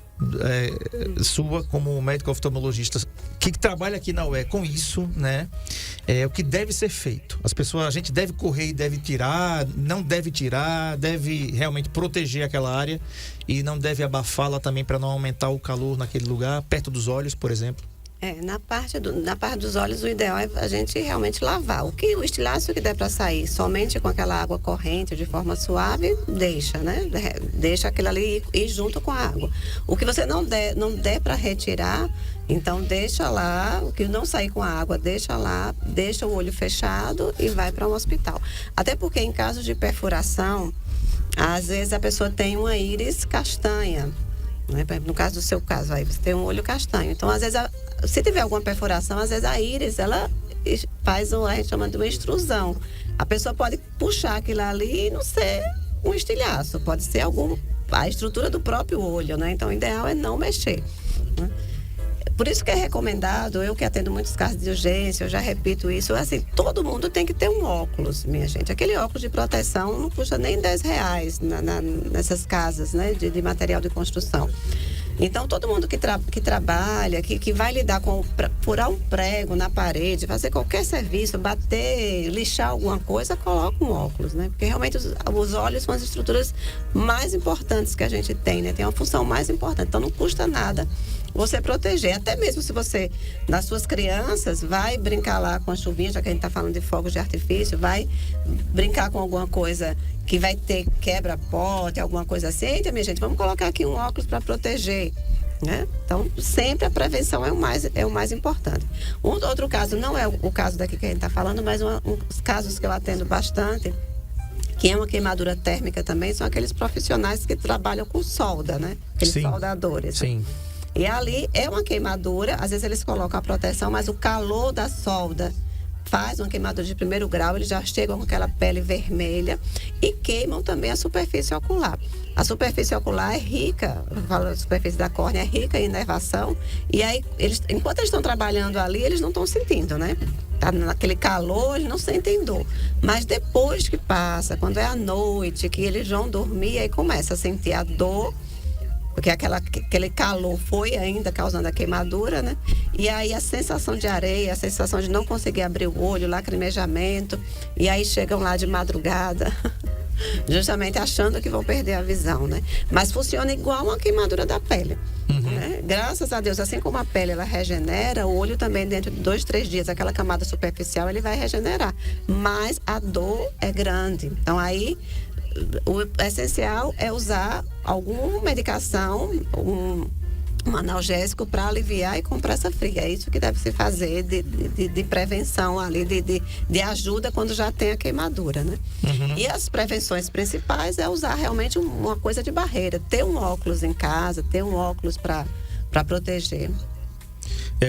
A: sua como médico oftalmologista que trabalha aqui na UE com isso, né? O que deve ser feito? A gente deve correr e deve tirar, não deve tirar, deve realmente proteger aquela área e não deve abafá-la também para não aumentar o calor naquele lugar, perto dos olhos, por exemplo.
C: Na parte dos olhos, o ideal é a gente realmente lavar. O estilhaço que der para sair somente com aquela água corrente, de forma suave, deixa, né? Deixa aquilo ali ir junto com a água. O que você não der para retirar, então deixa lá. O que não sair com a água, deixa lá, deixa o olho fechado e vai para um hospital. Até porque em casos de perfuração, às vezes a pessoa tem uma íris castanha. No caso do seu caso, aí você tem um olho castanho. Então, às vezes, se tiver alguma perfuração, às vezes a íris, ela faz a gente chama de uma extrusão. A pessoa pode puxar aquilo ali e não ser um estilhaço. Pode ser a estrutura do próprio olho, né? Então, o ideal é não mexer, né? Por isso que é recomendado, eu que atendo muitos casos de urgência, eu já repito isso, assim, todo mundo tem que ter um óculos, minha gente. Aquele óculos de proteção não custa nem R$10 nessas casas, né, de material de construção. Então, todo mundo que trabalha, que vai lidar com furar um prego na parede, fazer qualquer serviço, bater, lixar alguma coisa, coloca um óculos, né? Porque realmente os olhos são as estruturas mais importantes que a gente tem, né? Tem uma função mais importante, então não custa nada você proteger. Até mesmo se você, nas suas crianças, vai brincar lá com a chuvinha, já que a gente está falando de fogos de artifício, vai brincar com alguma coisa que vai ter quebra-pote, alguma coisa assim. Eita, minha gente, vamos colocar aqui um óculos para proteger, né? Então, sempre a prevenção é o mais importante. Outro caso, não é o caso daqui que a gente está falando, mas uns casos que eu atendo bastante, que é uma queimadura térmica também, são aqueles profissionais que trabalham com solda, né? Aqueles soldadores.
A: Sim.
C: E ali é uma queimadura, às vezes eles colocam a proteção, mas o calor da solda faz uma queimadura de primeiro grau, eles já chegam com aquela pele vermelha e queimam também a superfície ocular. A superfície ocular é rica, eu falo, a superfície da córnea é rica em inervação, e aí, enquanto eles estão trabalhando ali, eles não estão sentindo, né? Tá naquele calor, eles não sentem dor. Mas depois que passa, quando é à noite, que eles vão dormir, aí começa a sentir a dor, porque aquele calor foi ainda causando a queimadura, né? E aí a sensação de areia, a sensação de não conseguir abrir o olho, lacrimejamento, e aí chegam lá de madrugada, justamente achando que vão perder a visão, né? Mas funciona igual uma queimadura da pele. Né? Graças a Deus, assim como a pele ela regenera, o olho também dentro de 2, 3 dias, aquela camada superficial, ele vai regenerar. Mas a dor é grande. Então aí o essencial é usar alguma medicação, um analgésico para aliviar e compressa fria. É isso que deve se fazer de prevenção ali, de ajuda quando já tem a queimadura, né? E as prevenções principais é usar realmente uma coisa de barreira. Ter um óculos em casa, ter um óculos para proteger.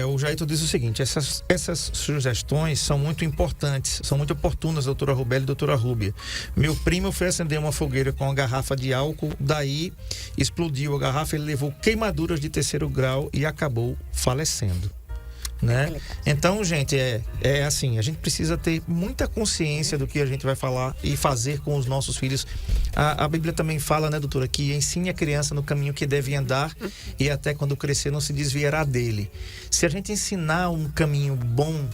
A: O Jaito diz o seguinte, essas sugestões são muito importantes, são muito oportunas, doutora Rubélia e doutora Rúbia. Meu primo foi acender uma fogueira com uma garrafa de álcool, daí explodiu a garrafa, ele levou queimaduras de 3º grau e acabou falecendo, né? Então, gente, é assim, a gente precisa ter muita consciência do que a gente vai falar e fazer com os nossos filhos. A Bíblia também fala, né, doutora, que ensine a criança no caminho que deve andar e até quando crescer não se desviará dele. Se a gente ensinar um caminho bom,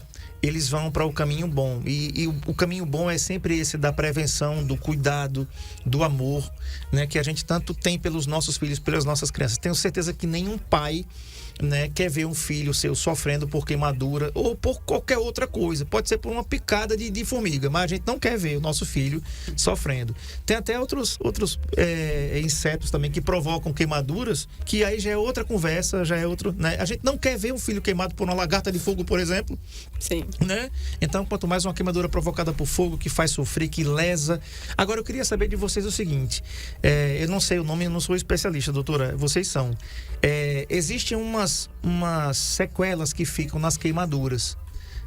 A: eles vão para o caminho bom. E o caminho bom é sempre esse da prevenção, do cuidado, do amor, né? Que a gente tanto tem pelos nossos filhos, pelas nossas crianças. Tenho certeza que nenhum pai, né, quer ver um filho seu sofrendo por queimadura ou por qualquer outra coisa. Pode ser por uma picada de formiga, mas a gente não quer ver o nosso filho sofrendo. Tem até outros insetos também que provocam queimaduras, que aí já é outra conversa, já é outro, né? A gente não quer ver um filho queimado por uma lagarta de fogo, por exemplo.
B: Sim.
A: Né? Então, quanto mais uma queimadura provocada por fogo, que faz sofrer, que lesa. Agora, eu queria saber de vocês o seguinte, eu não sei o nome, eu não sou especialista, doutora, vocês são. Existem umas sequelas que ficam nas queimaduras,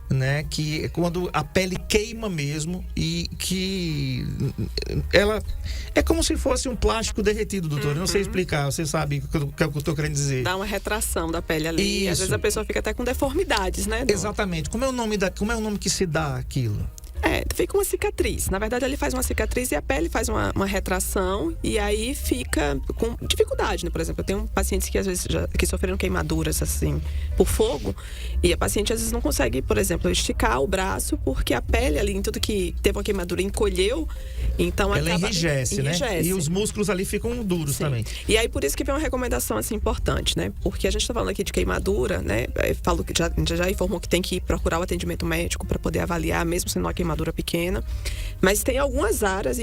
A: né? Que é quando a pele queima mesmo e que ela é como se fosse um plástico derretido, doutor. Eu não sei explicar, você sabe o que eu estou querendo dizer.
B: Dá uma retração da pele ali.
A: Isso.
B: Às vezes a pessoa fica até com deformidades, né?
A: Exatamente. Como é o nome que se dá aquilo?
B: Fica uma cicatriz. Na verdade, ele faz uma cicatriz e a pele faz uma retração e aí fica com dificuldade, né? Por exemplo, eu tenho pacientes que às vezes que sofreram queimaduras assim por fogo e a paciente às vezes não consegue, por exemplo, esticar o braço porque a pele ali, em tudo que teve uma queimadura, encolheu, então
A: ela enrijece, né? E os músculos ali ficam duros. Sim. Também.
B: E aí por isso que vem uma recomendação assim importante, né? Porque a gente está falando aqui de queimadura, né? Falo que já informou que tem que procurar o atendimento médico para poder avaliar, mesmo sendo uma queimadura pequena, mas tem algumas áreas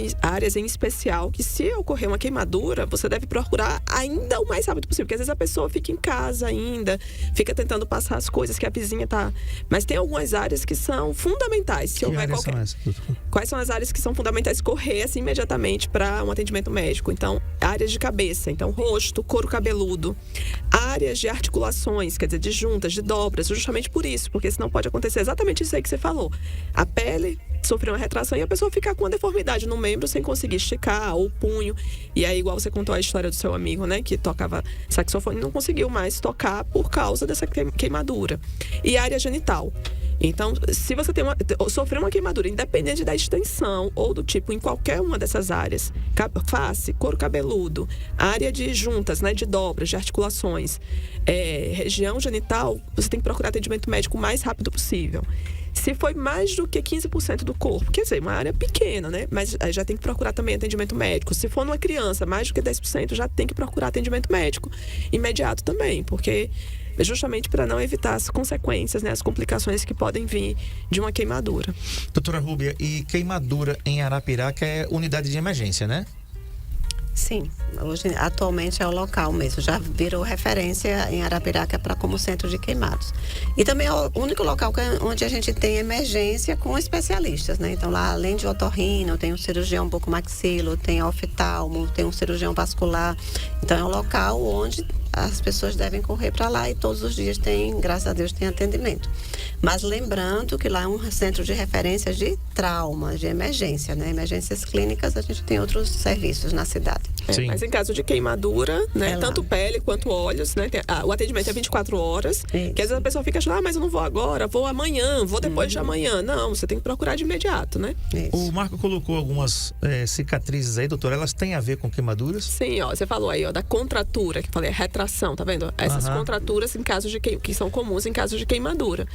B: em especial que, se ocorrer uma queimadura, você deve procurar ainda o mais rápido possível, porque às vezes a pessoa fica em casa ainda, fica tentando passar as coisas que a vizinha tá, mas tem algumas áreas que são fundamentais. Se houver Quais são as áreas que são fundamentais? Correr assim, imediatamente para um atendimento médico. Então, áreas de cabeça, então rosto, couro cabeludo, áreas de articulações, quer dizer, de juntas, de dobras, justamente por isso, porque senão pode acontecer exatamente isso aí que você falou. A pele sofrer uma retração e a pessoa ficar com uma deformidade no membro sem conseguir esticar, ou o punho. E aí, igual você contou a história do seu amigo, né, que tocava saxofone e não conseguiu mais tocar por causa dessa queimadura. E área genital. Então, se você sofreu uma queimadura, independente da extensão ou do tipo, em qualquer uma dessas áreas, face, couro cabeludo, área de juntas, né, de dobras, de articulações, região genital, você tem que procurar atendimento médico o mais rápido possível. Se foi mais do que 15% do corpo, quer dizer, uma área pequena, né? Mas aí já tem que procurar também atendimento médico. Se for numa criança, mais do que 10%, já tem que procurar atendimento médico imediato também, porque é justamente para não evitar as consequências, né? As complicações que podem vir de uma queimadura.
A: Doutora Rúbia, e queimadura em Arapiraca é unidade de emergência, né?
C: Sim, hoje atualmente é o local mesmo, já virou referência em Arapiraca como centro de queimados. E também é o único local onde a gente tem emergência com especialistas, né? Então lá, além de otorrino, tem um cirurgião bucomaxilo, tem oftalmo, tem um cirurgião vascular. Então é um local onde as pessoas devem correr para lá e todos os dias tem, graças a Deus, tem atendimento. Mas lembrando que lá é um centro de referência de trauma, de emergência, né? Emergências clínicas, a gente tem outros serviços na cidade.
B: Mas em caso de queimadura, né? Tanto pele quanto olhos, né? O atendimento é 24 horas. Isso. Que às vezes a pessoa fica achando, mas eu não vou agora, vou amanhã, vou depois de amanhã. Não, você tem que procurar de imediato, né?
C: Isso.
A: O Marco colocou algumas cicatrizes aí, doutora, elas têm a ver com queimaduras?
B: Sim, você falou aí, da contratura, que falei, retração, tá vendo? Essas contraturas em casos de que são comuns em casos de queimadura.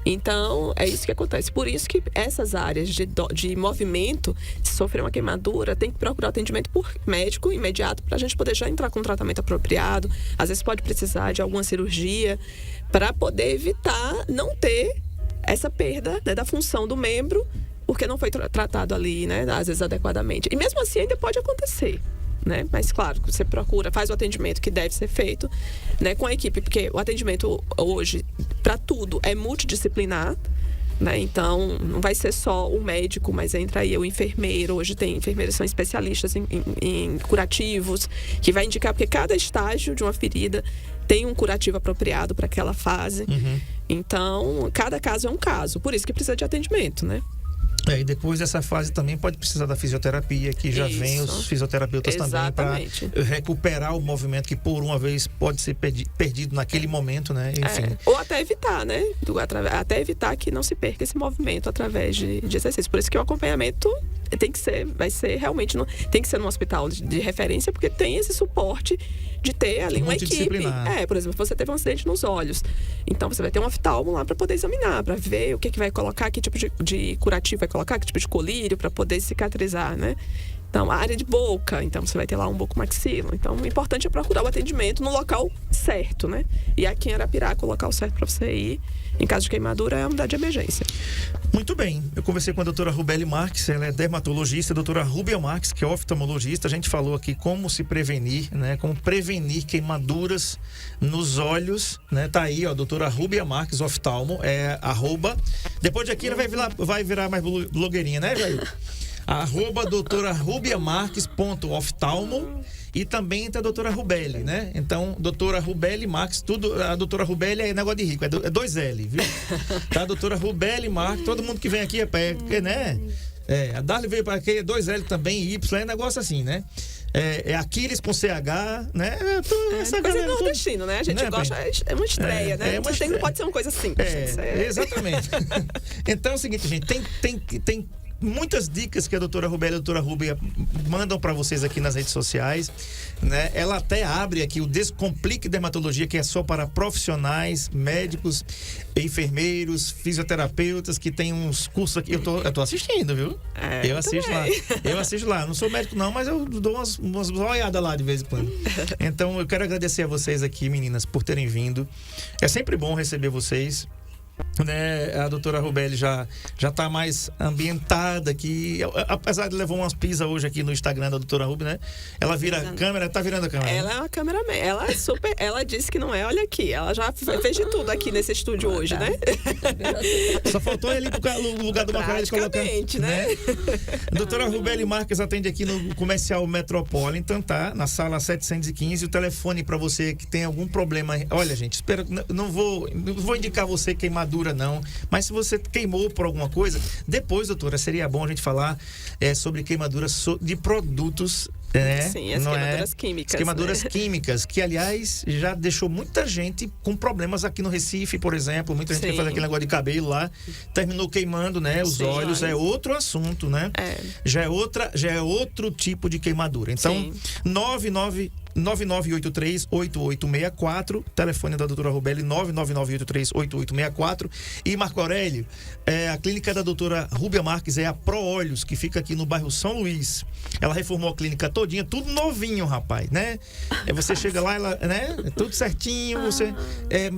B: Então, é isso que acontece. Por isso que essas áreas de movimento, se sofrer uma queimadura, tem que procurar atendimento por médico imediato para a gente poder já entrar com um tratamento apropriado. Às vezes pode precisar de alguma cirurgia para poder evitar não ter essa perda, né, da função do membro, porque não foi tratado ali, né, às vezes adequadamente. E mesmo assim ainda pode acontecer, né? Mas claro, você procura, faz o atendimento que deve ser feito, né, com a equipe, porque o atendimento hoje, para tudo, é multidisciplinar, né? Então, não vai ser só o médico, mas entra aí o enfermeiro. Hoje tem enfermeiros que são especialistas em curativos, que vai indicar, porque cada estágio de uma ferida tem um curativo apropriado para aquela fase. Então, cada caso é um caso, por isso que precisa de atendimento, né?
A: E depois dessa fase também pode precisar da fisioterapia, que já vem os fisioterapeutas também para recuperar o movimento que por uma vez pode ser perdido naquele momento, né? Enfim.
B: Ou até evitar, né? Até evitar que não se perca esse movimento através de exercício. Por isso que o acompanhamento vai ser realmente, tem que ser num hospital de referência, porque tem esse suporte de ter ali uma equipe. Por exemplo, você teve um acidente nos olhos, então você vai ter um oftalmo lá para poder examinar, para ver o que vai colocar, que tipo de curativo vai colocar, que tipo de colírio, para poder cicatrizar, né? Então, a área de boca, então você vai ter lá um bucomaxilo. Então, o importante é procurar o atendimento no local certo, né? E aqui em Arapiraca, o local certo para você ir, em caso de queimadura, é a unidade de emergência.
A: Muito bem, eu conversei com a doutora Rubeli Marques, ela é dermatologista, a doutora Rúbia Marques, que é oftalmologista. A gente falou aqui como se prevenir, né? Como prevenir queimaduras nos olhos, né? Tá aí, ó, a doutora Rúbia Marques, oftalmo, depois de aqui ela vai virar mais blogueirinha, né, Jair? @doutora Rúbia Marques.oftalmo. E também tem a doutora Rubeli, né? Então, doutora Rubeli Marques, tudo. A doutora Rubeli é negócio de rico, é 2L, viu? Tá? A doutora Rubeli Marques, todo mundo que vem aqui né? A Darly veio para aqui, é 2L também, Y, é negócio assim, né? É Aquiles com CH, né?
B: Essa coisa nordestino, né? A gente gosta, é uma estreia, né? Não pode ser uma coisa simples.
A: Exatamente. Então é o seguinte, gente, tem muitas dicas que a doutora Rubeli e a doutora Rúbia mandam para vocês aqui nas redes sociais, né? Ela até abre aqui o Descomplique Dermatologia, que é só para profissionais, médicos, enfermeiros, fisioterapeutas, que tem uns cursos aqui. Eu tô assistindo, viu? Eu assisto lá. Não sou médico não, mas eu dou umas olhadas lá de vez em quando. Então eu quero agradecer a vocês aqui, meninas, por terem vindo. É sempre bom receber vocês. Né, a doutora Rubeli já tá mais ambientada aqui, apesar de levar umas pisas hoje aqui no Instagram da doutora Rubeli, né? Ela vira a câmera, tá virando a câmera.
B: Ela é uma câmera, ela é super, ela disse que não é, olha aqui, ela já fez de tudo aqui nesse estúdio hoje, né?
A: Só faltou ele pro lugar do Macarena de colocar, né? A doutora Rubeli Marques atende aqui no Comercial Metropolitan, tá? Na sala 715, o telefone para você que tem algum problema. Olha, gente, espero, não vou indicar você queimadura não, mas se você queimou por alguma coisa, depois, doutora, seria bom a gente falar sobre queimaduras de produtos.
B: Sim, as queimaduras químicas. As
A: queimaduras químicas, que aliás já deixou muita gente com problemas aqui no Recife, por exemplo. Muita gente que faz aquele negócio de cabelo lá, terminou queimando, né? Os olhos, é outro assunto, né? Já é outro tipo de queimadura. Então, 9983-8864, telefone da doutora Rubeli, 99983-8864. E Marco Aurélio, a clínica da doutora Rúbia Marques é a Pro Olhos, que fica aqui no bairro São Luís. Ela reformou a clínica todinha, tudo novinho, rapaz, né? Você chega lá, ela, né? Tudo certinho, você...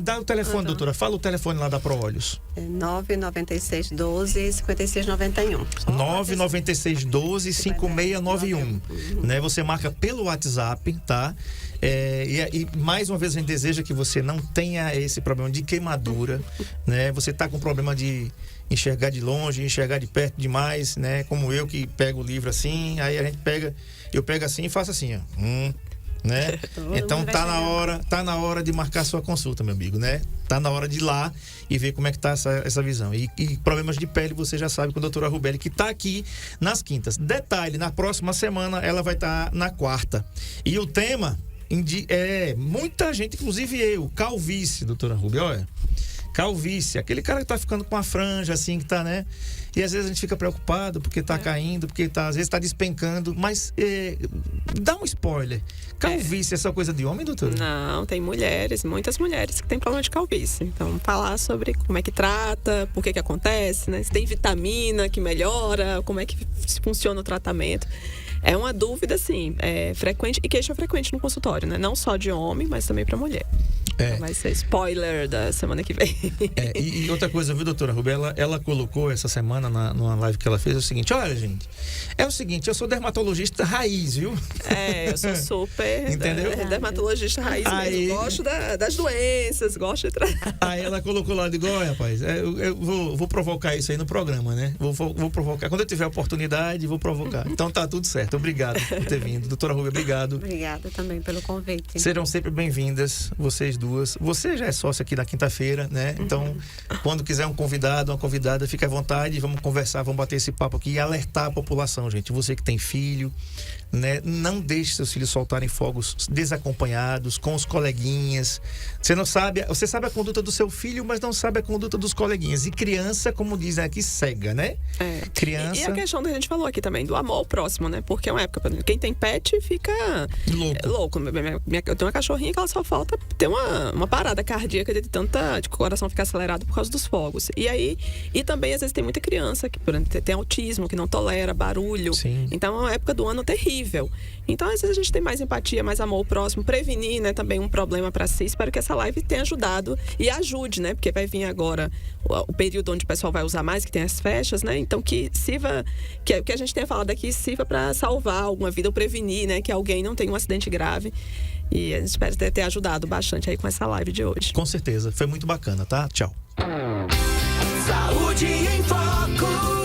A: dá o telefone, doutora, fala o telefone lá da Pro Olhos.
C: 99612-5691.
A: 99612-5691. Né? Você marca pelo WhatsApp, tá? E mais uma vez a gente deseja que você não tenha esse problema de queimadura, né? Você tá com problema de enxergar de longe, enxergar de perto demais, né? Como eu que pego o livro assim, aí eu pego assim e faço assim, ó. Né? Então tá na hora de marcar sua consulta, meu amigo, né? Tá na hora de ir lá e ver como é que tá essa visão. E problemas de pele, você já sabe com a doutora Rubeli, que tá aqui nas quintas. Detalhe, na próxima semana ela vai estar na quarta. E o tema muita gente, inclusive eu, calvície, doutora Rubeli, olha. Calvície, aquele cara que tá ficando com a franja assim, que tá, né? E às vezes a gente fica preocupado porque tá caindo, porque às vezes tá despencando, mas dá um spoiler. Calvície é essa coisa de homem, doutor?
B: Não, tem muitas mulheres que têm problema de calvície. Então, falar sobre como é que trata, por que acontece, né? Se tem vitamina que melhora, como é que funciona o tratamento. É uma dúvida, assim, frequente e queixa frequente no consultório, né? Não só de homem, mas também para mulher. Então vai ser spoiler da semana que vem.
A: E outra coisa, viu, doutora Rubeli? Ela colocou essa semana numa live que ela fez o seguinte: olha, gente, eu sou dermatologista raiz, viu?
B: Eu sou super dermatologista raiz mesmo. Gosto das doenças, gosto de tratar.
A: Aí ela colocou lá, digo, olha, rapaz, eu vou provocar isso aí no programa, né? Vou provocar. Quando eu tiver oportunidade, vou provocar. Então tá tudo certo. Obrigado por ter vindo. Doutora Rubeli, obrigado.
C: Obrigada também pelo convite.
A: Serão sempre bem-vindas, vocês duas. Você já é sócia aqui da quinta-feira, né? Então, quando quiser um convidado, uma convidada, fique à vontade, vamos conversar, vamos bater esse papo aqui e alertar a população, gente. Você que tem filho, né? Não deixe seus filhos soltarem fogos desacompanhados, com os coleguinhas. Você sabe a conduta do seu filho, mas não sabe a conduta dos coleguinhas. E criança, como dizem aqui, cega, né? Criança...
B: E a questão que a gente falou aqui também, do amor ao próximo, né? Porque é uma época, quem tem pet fica louco. Eu tenho uma cachorrinha que ela só falta ter uma parada cardíaca de o coração ficar acelerado por causa dos fogos. E também, às vezes, tem muita criança que, por exemplo, tem autismo, que não tolera barulho.
A: Sim.
B: Então, é uma época do ano terrível. Então, às vezes, a gente tem mais empatia, mais amor ao próximo, prevenir, né, também um problema para si. Espero que essa live tenha ajudado e ajude, né? Porque vai vir agora o período onde o pessoal vai usar mais, que tem as festas, né? Então, que sirva, que o que a gente tenha falado aqui sirva para salvar alguma vida ou prevenir, né? Que alguém não tenha um acidente grave. E a gente espera ter ajudado bastante aí com essa live de hoje.
A: Com certeza. Foi muito bacana, tá? Tchau.
D: Saúde em Foco.